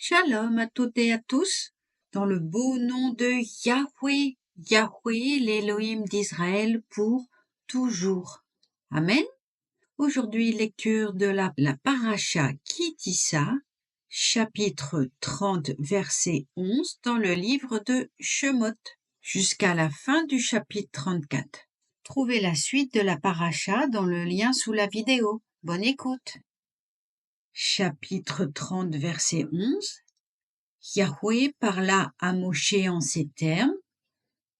Shalom à toutes et à tous, dans le beau nom de Yahweh, Yahweh, l'Élohim d'Israël, pour toujours. Amen. Aujourd'hui, lecture de la paracha Ki-Tisa, chapitre 30, verset 11, dans le livre de Shemot, jusqu'à la fin du chapitre 34. Trouvez la suite de la paracha dans le lien sous la vidéo. Bonne écoute. Chapitre 30, verset 11. Yahweh parla à Moshe en ces termes: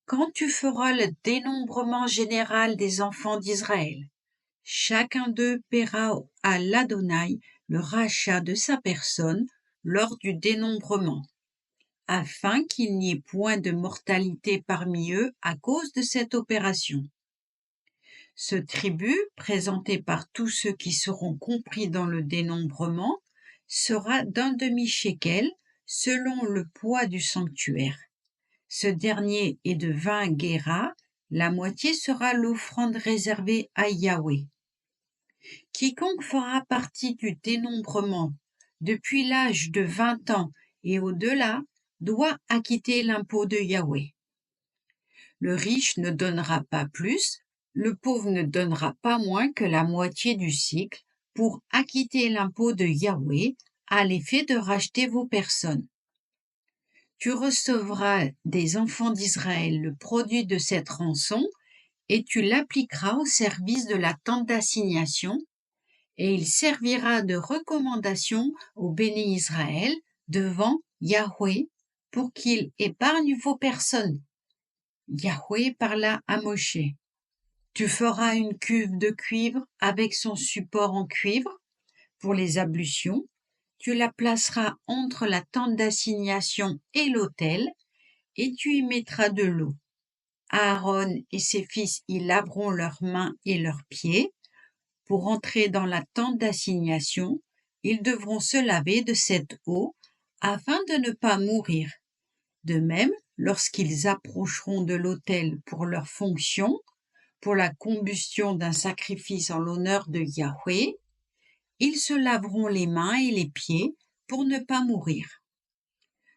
Quand tu feras le dénombrement général des enfants d'Israël, chacun d'eux paiera à l'Adonai le rachat de sa personne lors du dénombrement, afin qu'il n'y ait point de mortalité parmi eux à cause de cette opération. Ce tribut, présenté par tous ceux qui seront compris dans le dénombrement, sera d'un demi-shekel selon le poids du sanctuaire. Ce dernier est de 20 guéras, la moitié sera l'offrande réservée à Yahweh. Quiconque fera partie du dénombrement depuis l'âge de 20 ans et au-delà doit acquitter l'impôt de Yahweh. Le riche ne donnera pas plus, le pauvre ne donnera pas moins que la moitié du cycle pour acquitter l'impôt de Yahweh à l'effet de racheter vos personnes. Tu recevras des enfants d'Israël le produit de cette rançon et tu l'appliqueras au service de la tente d'assignation et il servira de recommandation au béni Israël devant Yahweh pour qu'il épargne vos personnes. Yahweh parla à Moshe. Tu feras une cuve de cuivre avec son support en cuivre pour les ablutions. Tu la placeras entre la tente d'assignation et l'autel et tu y mettras de l'eau. Aaron et ses fils y laveront leurs mains et leurs pieds. Pour entrer dans la tente d'assignation, ils devront se laver de cette eau afin de ne pas mourir. De même, lorsqu'ils approcheront de l'autel pour leur fonction, pour la combustion d'un sacrifice en l'honneur de Yahweh, ils se laveront les mains et les pieds pour ne pas mourir.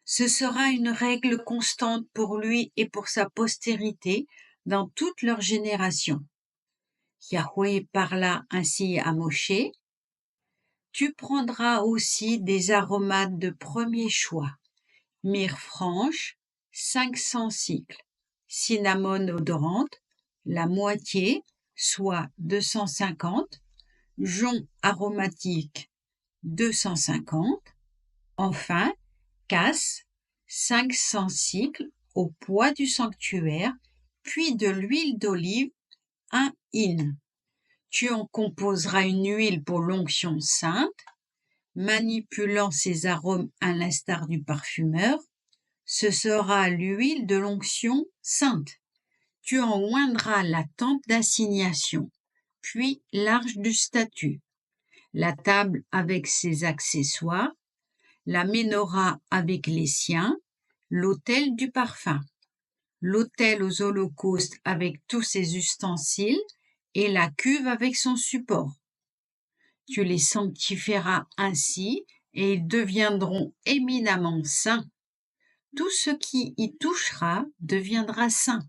Ce sera une règle constante pour lui et pour sa postérité dans toutes leurs générations. Yahweh parla ainsi à Moshe. Tu prendras aussi des aromates de premier choix, myrrhe franche, 500 cycles, cinnamone odorante, la moitié, soit 250, jonc aromatique, 250, enfin, casse, 500 cycles au poids du sanctuaire, puis de l'huile d'olive, 1 hin. Tu en composeras une huile pour l'onction sainte, manipulant ces arômes à l'instar du parfumeur. Ce sera l'huile de l'onction sainte. Tu en oindras la tente d'assignation, puis l'arche du statut, la table avec ses accessoires, la menorah avec les siens, l'autel du parfum, l'autel aux holocaustes avec tous ses ustensiles et la cuve avec son support. Tu les sanctifieras ainsi et ils deviendront éminemment saints. Tout ce qui y touchera deviendra saint.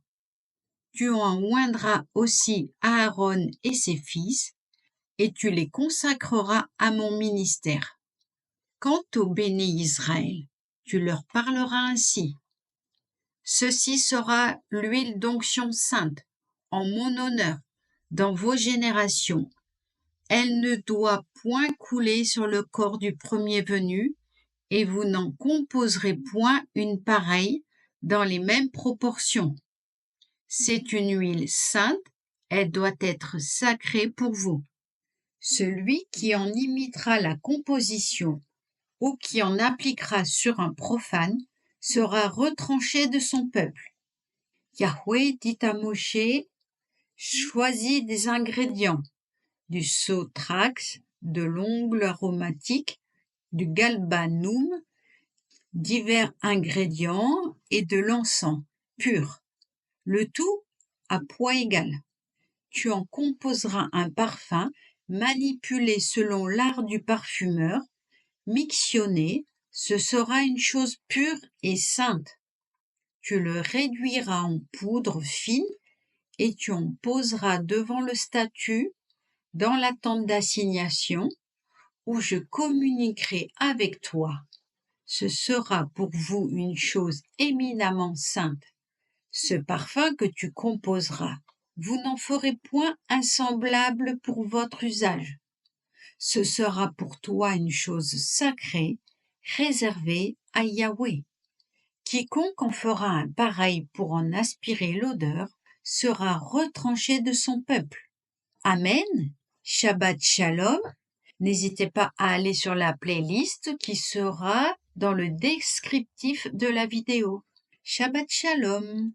Tu en oindras aussi Aaron et ses fils, et tu les consacreras à mon ministère. Quant au béni Israël, tu leur parleras ainsi. Ceci sera l'huile d'onction sainte, en mon honneur, dans vos générations. Elle ne doit point couler sur le corps du premier venu, et vous n'en composerez point une pareille dans les mêmes proportions. C'est une huile sainte, elle doit être sacrée pour vous. Celui qui en imitera la composition ou qui en appliquera sur un profane sera retranché de son peuple. Yahweh dit à Moshe, choisis des ingrédients, du sautrax, de l'ongle aromatique, du galbanum, divers ingrédients et de l'encens pur, le tout à poids égal. Tu en composeras un parfum manipulé selon l'art du parfumeur, mixtionné, Ce sera une chose pure et sainte. Tu le réduiras en poudre fine et tu en poseras devant le statut dans la tente d'assignation où je communiquerai avec toi. Ce sera pour vous une chose éminemment sainte. Ce parfum que tu composeras, vous n'en ferez point un semblable pour votre usage. Ce sera pour toi une chose sacrée, réservée à Yahweh. Quiconque en fera un pareil pour en aspirer l'odeur sera retranché de son peuple. Amen. Shabbat Shalom. N'hésitez pas à aller sur la playlist qui sera dans le descriptif de la vidéo. Shabbat Shalom.